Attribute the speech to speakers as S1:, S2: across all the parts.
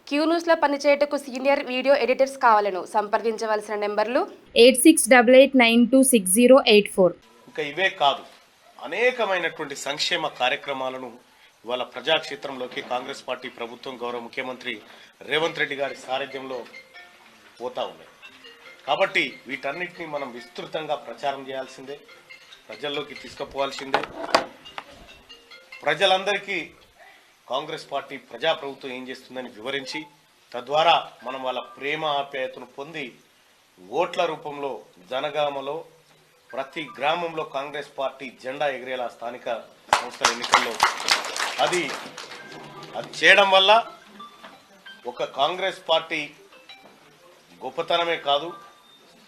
S1: Queue న్యూస్లో పనిచేయటకు senior video editors కావాలను సంప్రదించవలసిన నెంబర్లు
S2: 8688926084.
S3: ఇంకా ఇవే కాదు, అనేకమైనటువంటి సంక్షేమ కార్యక్రమాలను ఇవాళ ప్రజాక్షేత్రంలోకి కాంగ్రెస్ పార్టీ ప్రభుత్వం గౌరవ ముఖ్యమంత్రి రేవంత్ రెడ్డి గారి సారథ్యంలో పోతా ఉన్నాయి. కాబట్టి వీటన్నిటిని మనం విస్తృతంగా ప్రచారం చేయాల్సిందే, ప్రజల్లోకి తీసుకుపోవాల్సిందే. ప్రజలందరికీ కాంగ్రెస్ పార్టీ ప్రజాప్రభుత్వం ఏం చేస్తుందని వివరించి తద్వారా మనం వాళ్ళ ప్రేమ ఆప్యాయతను పొంది ఓట్ల రూపంలో జనగామలో ప్రతి గ్రామంలో కాంగ్రెస్ పార్టీ జెండా ఎగిరేలా స్థానిక సంస్థల ఎన్నికల్లో అది చేయడం వల్ల ఒక కాంగ్రెస్ పార్టీ గొప్పతనమే కాదు,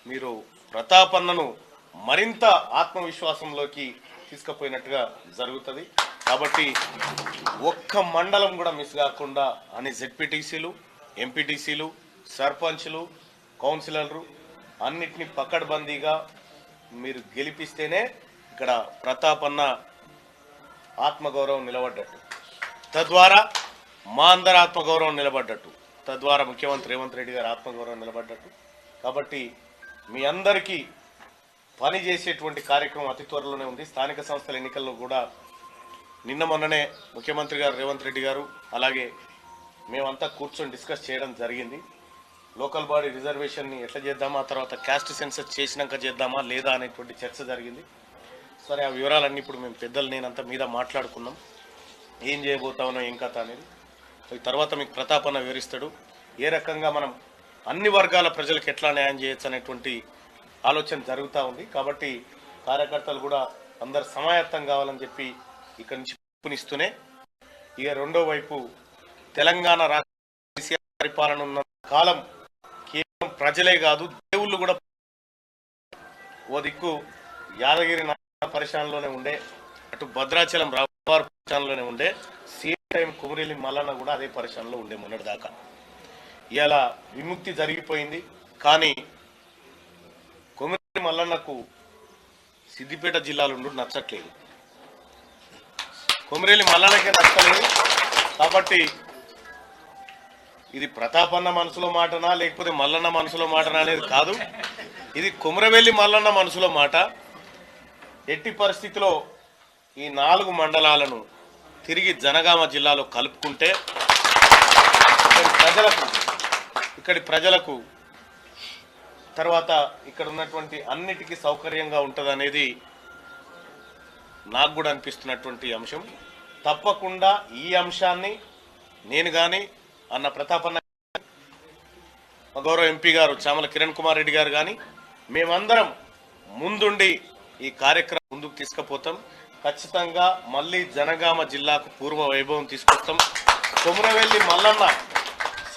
S3: మీరు ప్రతాపన్నను మరింత ఆత్మవిశ్వాసంలోకి తీసుకుపోయినట్టుగా జరుగుతుంది. కాబట్టి ఒక్క మండలం కూడా మిస్ కాకుండా అన్ని జెడ్పీటీసీలు, ఎంపీటీసీలు, సర్పంచ్లు, కౌన్సిలర్లు అన్నిటినీ పకడ్బందీగా మీరు గెలిపిస్తేనే ఇక్కడ ప్రతాపన్న ఆత్మగౌరవం నిలబడ్డట్టు, తద్వారా మా అందరి ఆత్మగౌరవం నిలబడ్డట్టు, తద్వారా ముఖ్యమంత్రి రేవంత్ రెడ్డి గారి ఆత్మగౌరవం నిలబడ్డట్టు. కాబట్టి మీ అందరికీ పని చేసేటువంటి కార్యక్రమం అతి త్వరలోనే ఉంది. స్థానిక సంస్థల ఎన్నికల్లో కూడా నిన్న మొన్ననే ముఖ్యమంత్రి గారు రేవంత్ రెడ్డి గారు అలాగే మేమంతా కూర్చొని డిస్కస్ చేయడం జరిగింది. లోకల్ బాడీ రిజర్వేషన్ని ఎట్లా చేద్దామా, తర్వాత క్యాస్ట్ సెన్సస్ చేసినాక చేద్దామా లేదా అనేటువంటి చర్చ జరిగింది. సరే, ఆ వివరాలన్నీ ఇప్పుడు మేము పెద్దలు నేనంతా మీద మాట్లాడుకున్నాం, ఏం చేయబోతామనో ఏం కథ అనేది. ఈ తర్వాత మీకు ప్రతాపన్న వివరిస్తాడు ఏ రకంగా మనం అన్ని వర్గాల ప్రజలకు ఎట్లా న్యాయం చేయొచ్చు అనేటువంటి ఆలోచన జరుగుతూ ఉంది. కాబట్టి కార్యకర్తలు కూడా అందరు సమాయత్తం కావాలని చెప్పి ఇక్కడి నుంచి పిలుపునిస్తూనే ఇక రెండో వైపు తెలంగాణ రాష్ట్ర పరిపాలన ఉన్న కాలం కేవలం ప్రజలే కాదు దేవుళ్ళు కూడా ఓ దిక్కు యాదగిరి పరిశానలోనే ఉండే, అటు భద్రాచలం రావారు పరిశానలోనే ఉండే, సేమ్ టైం కుమరేలి మల్లన్న కూడా అదే పరిశానలో ఉండే మొన్నటి దాకా. ఇలా విముక్తి జరిగిపోయింది. కానీ కుమరేలి మల్లన్నకు సిద్దిపేట జిల్లాలో నచ్చట్లేదు, కొమరేలి మల్లన్నకే నచ్చలేదు. కాబట్టి ఇది ప్రతాపన్న మనసులో మాటనా లేకపోతే మల్లన్న మనసులో మాటనా అనేది కాదు, ఇది కొమరవెల్లి మల్లన్న మనసులో మాట. ఎట్టి పరిస్థితిలో ఈ 4 మండలాలను తిరిగి జనగామ జిల్లాలో కలుపుకుంటే ఇక్కడి ప్రజలకు తర్వాత ఇక్కడ ఉన్నటువంటి అన్నిటికీ సౌకర్యంగా ఉంటుంది అనేది నాకు కూడా అనిపిస్తున్నటువంటి అంశం. తప్పకుండా ఈ అంశాన్ని నేను కానీ అన్న ప్రతాపన్న గౌరవ ఎంపీ గారు చామల కిరణ్ కుమార్ రెడ్డి గారు కానీ మేమందరం ముందుండి ఈ కార్యక్రమం ముందుకు తీసుకుపోతాం. ఖచ్చితంగా మళ్ళీ జనగామ జిల్లాకు పూర్వ వైభవం తీసుకొస్తాం. కొమరవెల్లి మల్లన్న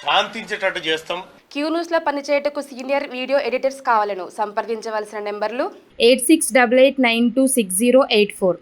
S3: శాంతించేటట్టు చేస్తాం.
S1: క్యూ న్యూస్లో పనిచేయటకు సీనియర్ వీడియో ఎడిటర్స్ కావాలను సంప్రదించవలసిన నెంబర్లు
S2: 8688926084.